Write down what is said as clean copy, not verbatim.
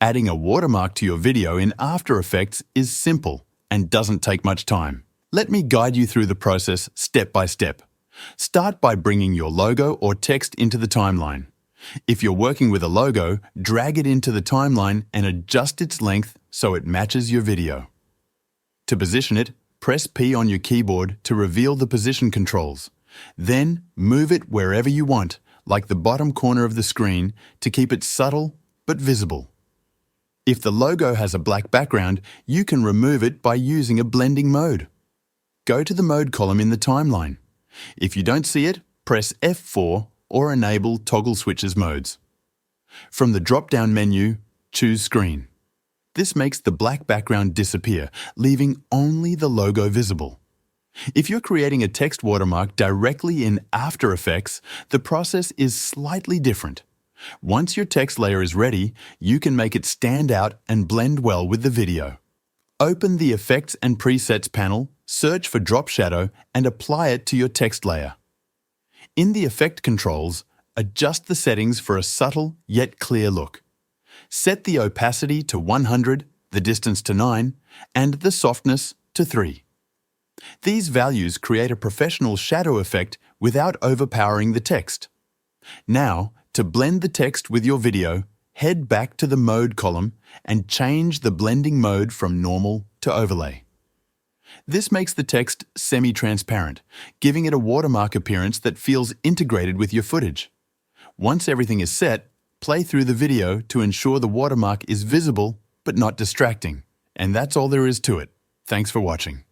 Adding a watermark to your video in After Effects is simple and doesn't take much time. Let me guide you through the process step by step. Start by bringing your logo or text into the timeline. If you're working with a logo, drag it into the timeline and adjust its length so it matches your video. To position it, press P on your keyboard to reveal the position controls. Then move it wherever you want, like the bottom corner of the screen, to keep it subtle but visible. If the logo has a black background, you can remove it by using a blending mode. Go to the mode column in the timeline. If you don't see it, press F4 or enable toggle switches modes. From the drop-down menu, choose Screen. This makes the black background disappear, leaving only the logo visible. If you're creating a text watermark directly in After Effects, the process is slightly different. Once your text layer is ready, you can make it stand out and blend well with the video. Open the Effects and Presets panel, search for Drop Shadow, and apply it to your text layer. In the Effect controls, adjust the settings for a subtle yet clear look. Set the opacity to 100, the distance to 9, and the softness to 3. These values create a professional shadow effect without overpowering the text. Now, to blend the text with your video, head back to the Mode column and change the blending mode from Normal to Overlay. This makes the text semi-transparent, giving it a watermark appearance that feels integrated with your footage. Once everything is set, play through the video to ensure the watermark is visible but not distracting. And that's all there is to it. Thanks for watching.